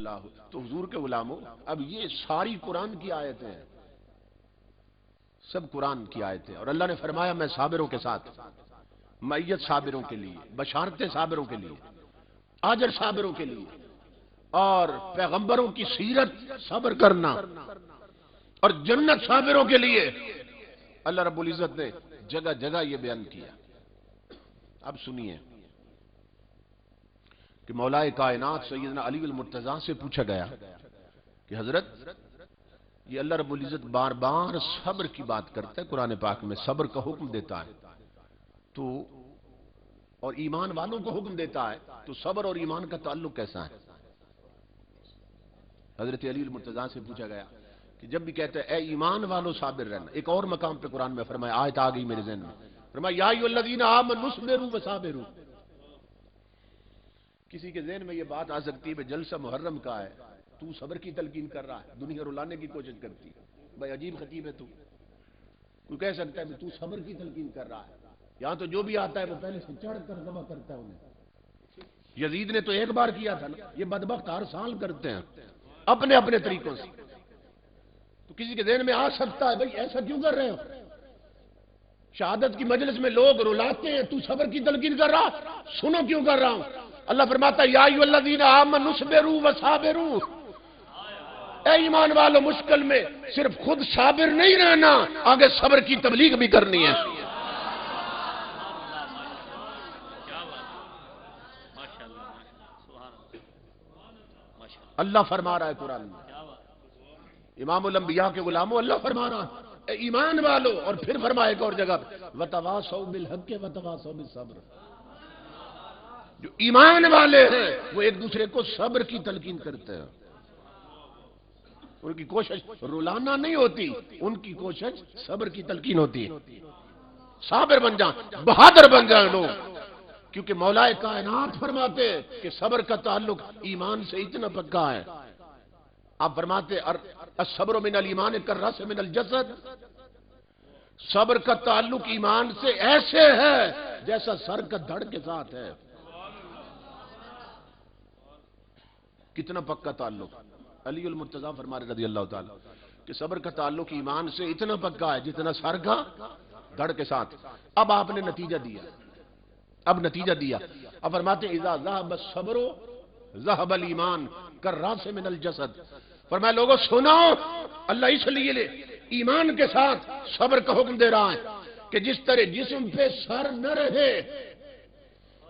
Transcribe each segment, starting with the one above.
اللہ تو حضور کے غلاموں اب یہ ساری قرآن کی آیتیں ہیں، سب قرآن کی آیتیں، اور اللہ نے فرمایا میں صابروں کے ساتھ، معیت صابروں کے لیے، بشارتیں صابروں کے لیے، اجر صابروں کے لیے، اور پیغمبروں کی سیرت صبر کرنا، اور جنت صابروں کے لیے اللہ رب العزت نے جگہ جگہ یہ بیان کیا۔ اب سنیے کہ مولا کائنات سیدنا علی المرتضیٰ سے پوچھا گیا کہ حضرت یہ اللہ رب العزت بار بار صبر کی بات کرتا ہے، قرآن پاک میں صبر کا حکم دیتا ہے تو، اور ایمان والوں کو حکم دیتا ہے، تو صبر اور ایمان کا تعلق کیسا ہے؟ حضرت علی المرتضیٰ سے پوچھا گیا کہ جب بھی کہتے ہیں اے ایمان والو صابر رہنا، ایک اور مقام پہ قرآن میں فرمایا، آیت آ گئی میرے ذہن میں، فرمایا یا ایھا الذین آمنوا اصبروا وصابروا۔ کسی کے ذہن میں یہ بات آ سکتی ہے کہ جلسہ محرم کا ہے، تو صبر کی تلقین کر رہا ہے، دنیا رلانے کی کوشش کرتی ہے، بھائی عجیب خطیب ہے تو، کوئی کہہ سکتا ہے کہ تو صبر کی تلقین کر رہا ہے، یہاں تو جو بھی آتا ہے وہ پہلے سے چڑھ کر ذبح کرتا ہے انہیں۔ یزید نے تو ایک بار کیا تھا نا، یہ بدبخت ہر سال کرتے ہیں اپنے اپنے طریقوں سے، تو کسی کے ذہن میں آ سکتا ہے بھائی ایسا کیوں کر رہے ہو؟ شہادت کی مجلس میں لوگ رلاتے ہیں، تو صبر کی تلقین کر رہا، سنو کیوں کر رہا ہوں۔ اللہ فرماتا ہے یا ایھا الذین آمنوا اصبروا وصابروا، اے ایمان والو مشکل میں صرف خود صابر نہیں رہنا، آگے صبر کی تبلیغ بھی کرنی ہے۔ اللہ فرما رہا ہے قرآن میں، امام الانبیاء کے غلاموں اللہ فرما رہا ہے اے ایمان والو، اور پھر فرمائے ایک اور جگہ پہ وتواصوا بالحق وتواصوا بالصبر، جو ایمان والے ہیں وہ ایک دوسرے کو صبر کی تلقین کرتے ہیں، ان کی کوشش رلانا نہیں ہوتی، ان کی کوشش صبر کی تلقین ہوتی ہے، صابر بن جائیں، بہادر بن جائیں لوگ، کیونکہ مولا کائنات فرماتے ہیں کہ صبر کا تعلق ایمان سے اتنا پکا ہے۔ آپ فرماتے الصبر من الایمان کالرأس من الجسد، صبر کا تعلق ایمان سے ایسے ہے جیسا سر کا دھڑ کے ساتھ ہے۔ کتنا پکا تعلق، علی المرتضیٰ فرما رہے رضی اللہ تعالی کہ صبر کا تعلق ایمان سے اتنا پکا ہے جتنا سر کا دھڑ کے ساتھ۔ اب آپ نے نتیجہ دیا، اب نتیجہ دیا، اب فرماتے اذا ذهب الصبر ذهب الایمان کالرأس من الجسد، فرمایا لوگوں سنو، اللہ اس لیے ایمان کے ساتھ صبر کا حکم دے رہا ہے کہ جس طرح جسم پہ سر نہ رہے،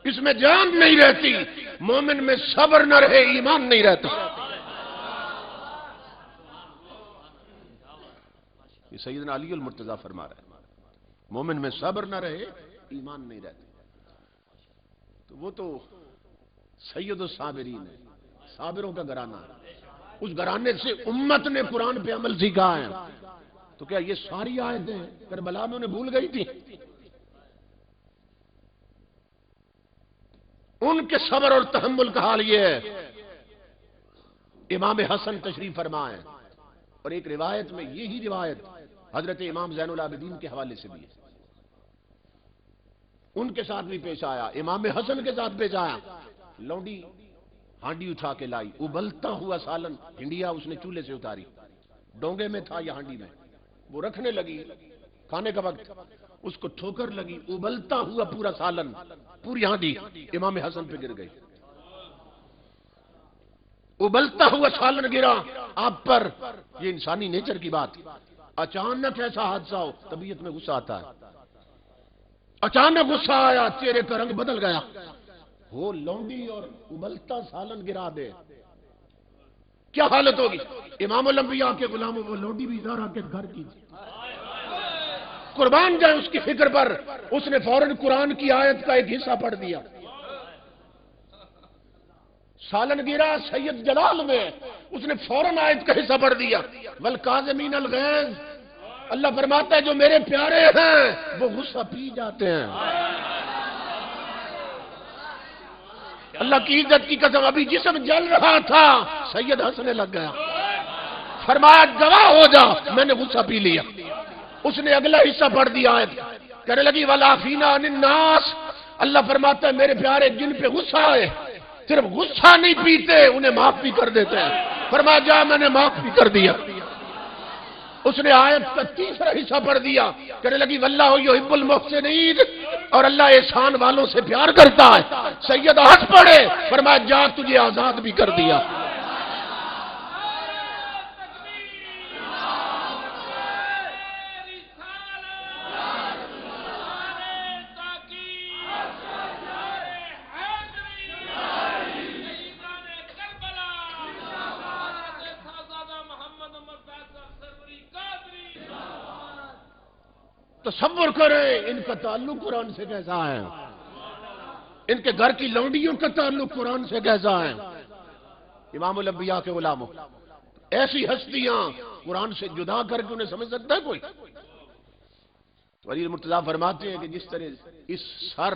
اس میں جان نہیں رہتی، مومن میں صبر نہ رہے ایمان نہیں رہتا۔ یہ سیدنا علی المرتضیٰ فرما رہے ہیں، مومن میں صبر نہ رہے ایمان نہیں رہتا۔ تو وہ تو سید الصابرین ہے، صابروں کا گھرانہ ہے، اس گھرانے سے امت نے قرآن پہ عمل سیکھا ہے۔ تو کیا یہ ساری آیتیں کربلا میں انہیں بھول گئی تھی؟ ان کے صبر اور تحمل کا حال یہ ہے۔ امام حسن تشریف فرما ہے، اور ایک روایت میں یہی روایت حضرت امام زین العابدین کے حوالے سے بھی ہے، ان کے ساتھ بھی پیش آیا، امام حسن کے ساتھ پیش آیا، لونڈی ہانڈی اٹھا کے لائی، ابلتا ہوا سالن ہنڈیا اس نے چولہے سے اتاری، ڈونگے میں تھا یا ہانڈی میں، وہ رکھنے لگی، کھانے کا وقت اس کو ٹھوکر لگی، ابلتا ہوا پورا سالن، پوری ہانڈی امام حسن پہ گر گئی، ابلتا ہوا سالن گرا آپ پر۔ یہ انسانی نیچر کی بات، اچانک ایسا حادثہ ہو طبیعت میں غصہ آتا ہے، اچانک غصہ آیا، چہرے کا رنگ بدل گیا، وہ لونڈی اور ابلتا سالن گرا دے، کیا حالت ہوگی؟ امام الانبیاء کے غلاموں وہ لونڈی بھی زہرا کے گھر کی تھی، قربان جائے اس کی فکر پر، اس نے فوراً قرآن کی آیت کا ایک حصہ پڑھ دیا، سالن گرا سید جلال میں، اس نے فوراً آیت کا حصہ پڑھ دیا، والکاظمین الغیظ، اللہ فرماتا ہے جو میرے پیارے ہیں وہ غصہ پی جاتے ہیں۔ اللہ کی عزت کی قسم، ابھی جسم جل رہا تھا، سید ہنسنے لگ گیا، فرمایا گواہ ہو جا میں نے غصہ پی لیا۔ اس نے اگلا حصہ پڑھ دیا آیت، کہنے لگی والعافین عن الناس، اللہ فرماتا ہے میرے پیارے جن پہ غصہ آئے صرف غصہ نہیں پیتے، انہیں معاف بھی کر دیتے ہیں۔ فرمایا جا میں نے معاف بھی کر دیا۔ اس نے آیت کا تیسرا حصہ پڑھ دیا، کہنے لگی واللہ یحب المحسنین، اور اللہ احسان والوں سے پیار کرتا ہے۔ سید ہنس پڑے، فرمایا جا تجھے آزاد بھی کر دیا۔ تصور کریں ان کا تعلق قرآن سے کیسا ہے، ان کے گھر کی لونڈیوں کا تعلق قرآن سے کیسا ہے۔ امام الانبیاء کے غلاموں، ایسی ہستیاں قرآن سے جدا کر کے انہیں سمجھ سکتا ہے کوئی؟ ولی مرتضیٰ فرماتے ہیں کہ جس طرح اس سر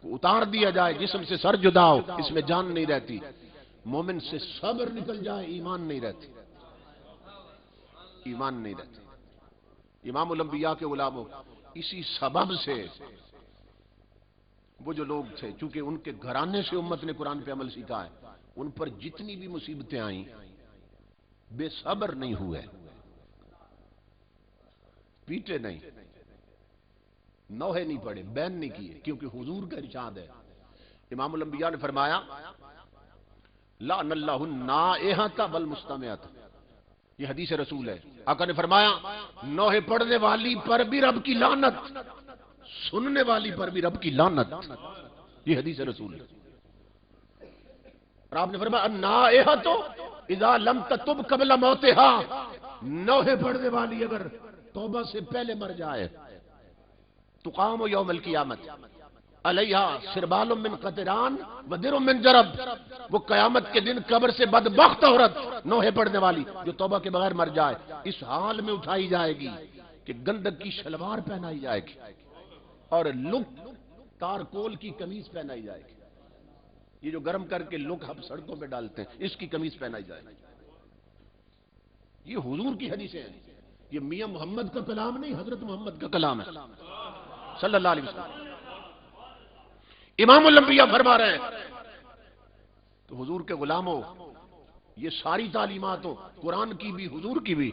کو اتار دیا جائے، جسم سے سر جدا ہو، اس میں جان نہیں رہتی، مومن سے صبر نکل جائے، ایمان نہیں رہتی، ایمان نہیں رہتی۔ امام الانبیاء کے غلاموں، اسی سبب سے وہ جو لوگ تھے، چونکہ ان کے گھرانے سے امت نے قرآن پہ عمل سیکھا ہے، ان پر جتنی بھی مصیبتیں آئیں بے صبر نہیں ہوئے، پیٹے نہیں، نوحے نہیں پڑے، بین نہیں کیے، کیونکہ حضور کا ارشاد ہے۔ امام الانبیاء نے فرمایا لعن اللہ النائحۃ والمستمعۃ، یہ حدیث رسول ہے۔ آقا نے فرمایا نوحے پڑھنے والی پر بھی رب کی لعنت، سننے والی پر بھی رب کی لعنت، یہ حدیث رسول ہے۔ اور آپ نے فرمایا النائحۃ اذا لم تتب قبل موتها، نوحے پڑھنے والی اگر توبہ سے پہلے مر جائے، تقام یوم القیامت علیہا سربال من قطران ودر من جرب، وہ قیامت کے دن قبر سے بدبخت عورت نوحے پڑھنے والی جو توبہ کے بغیر مر جائے، اس حال میں اٹھائی جائے گی کہ گندک کی شلوار پہنائی جائے گی اور لک تارکول کی قمیض پہنائی جائے گی، یہ جو گرم کر کے لک ہم سڑکوں پہ ڈالتے ہیں، اس کی قمیض پہنائی جائے گی۔ یہ حضور کی حدیثیں ہیں، یہ میاں محمد کا کلام نہیں، حضرت محمد کا کلام ہے صلی اللہ علیہ وسلم۔ امام الانبیاء فرما رہے ہیں، تو حضور کے غلاموں، یہ ساری تعلیمات ہو، قرآن کی بھی حضور کی بھی،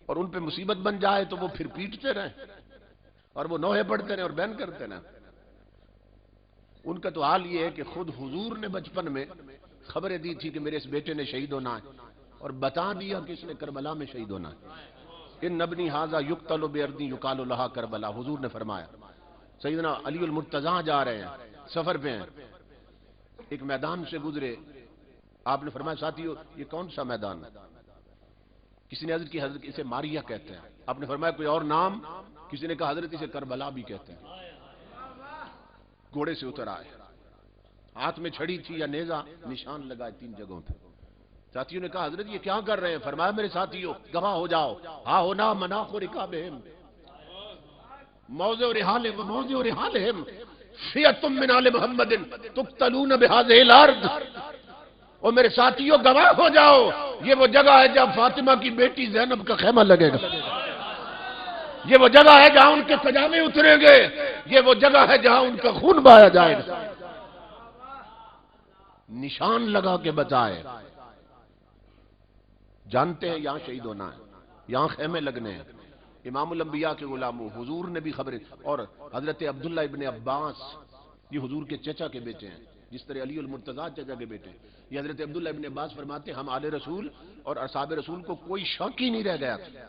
اور ان پہ مصیبت بن جائے تو وہ پھر پیٹتے رہیں اور وہ نوحے پڑھتے رہیں اور بین کرتے رہیں۔ ان کا تو حال یہ ہے کہ خود حضور نے بچپن میں خبریں دی تھی کہ میرے اس بیٹے نے شہید ہونا ہے، اور بتا دیا کہ اس نے کربلا میں شہید ہونا ہے۔ ان ابنی ھذا یقتل بارض یقال لھا کربلا، حضور نے فرمایا۔ سیدنا علی المرتضیٰ جا رہے ہیں، سفر پہ ہیں، ایک میدان سے گزرے، آپ نے فرمایا ساتھیو یہ کون سا میدان ہے؟ کسی نے حضرت کی حضرت اسے ماریہ کہتے ہیں، آپ نے فرمایا کوئی اور نام؟ کسی نے کہا حضرت اسے کربلا بھی کہتے ہیں۔ گھوڑے سے اتر آئے، ہاتھ میں چھڑی تھی یا نیزہ، نشان لگائے 3 جگہوں پہ۔ ساتھیوں نے کہا حضرت یہ کیا کر رہے ہیں؟ فرمایا میرے ساتھیو گواہ ہو جاؤ، ہاں ہونا مناخ رکابہم موضع رحالہم وموضع رحالہم فئۃ من آل محمد تقتلون بہذہ الارض، اور میرے ساتھیو گواہ ہو جاؤ، یہ وہ جگہ ہے جہاں فاطمہ کی بیٹی زینب کا خیمہ لگے گا، یہ وہ جگہ ہے جہاں ان کے سجامے اتریں گے، یہ وہ جگہ ہے جہاں ان کا خون بہایا جائے گا۔ نشان لگا کے بتائے، جانتے ہیں یہاں شہید ہونا ہے، یہاں خیمے لگنے ہیں۔ امام الانبیاء کے غلاموں، حضور نے بھی خبریں، اور حضرت عبداللہ ابن عباس یہ حضور کے چچا کے بیٹے ہیں، جس طرح علی المرتضیٰ چچا کے بیٹے ہیں، یہ حضرت عبداللہ ابن عباس فرماتے ہیں ہم آل رسول اور اصحاب رسول کو کوئی شک ہی نہیں رہ گیا تھا،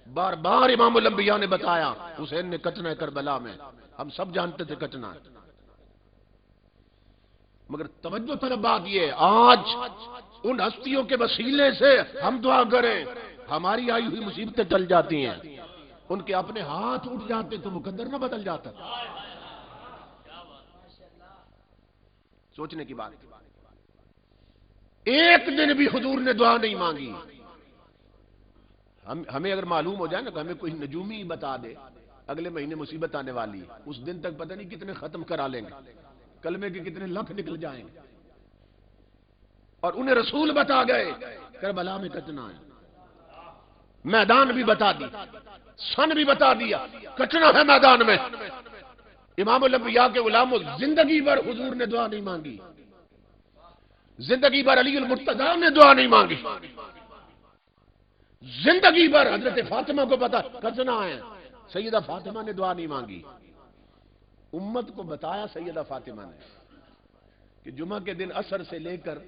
بار بار امام الانبیاء نے بتایا حسین نے کٹنا ہے کربلا میں، ہم سب جانتے تھے کٹنا ہے۔ مگر توجہ طلب بات یہ، آج ان ہستیوں کے وسیلے سے ہم دعا کریں، ہماری آئی ہوئی مصیبتیں ٹل جاتی ہیں، ان کے اپنے ہاتھ اٹھ جاتے تو مقدر نہ بدل جاتا۔ سوچنے کی بات، ایک دن بھی حضور نے دعا نہیں مانگی۔ ہمیں اگر معلوم ہو جائے نا کہ ہمیں کوئی نجومی بتا دے اگلے مہینے مصیبت آنے والی، اس دن تک پتہ نہیں کتنے ختم کرا لیں گے، کلمے کے کتنے لکھ نکل جائیں گے، اور انہیں رسول بتا گئے کربلا میں کٹنا ہے، میدان بھی بتا دی، سن بھی بتا دیا، کٹنا ہے میدان میں۔ امام الانبیاء کے غلاموں، زندگی بھر حضور نے دعا نہیں مانگی، زندگی بھر علی المرتضیٰ نے دعا نہیں مانگی، زندگی بھر حضرت فاطمہ کو پتا کسنا ہے، سیدہ فاطمہ نے دعا نہیں مانگی. امت کو بتایا سیدہ فاطمہ نے کہ جمعہ کے دن عصر سے لے کر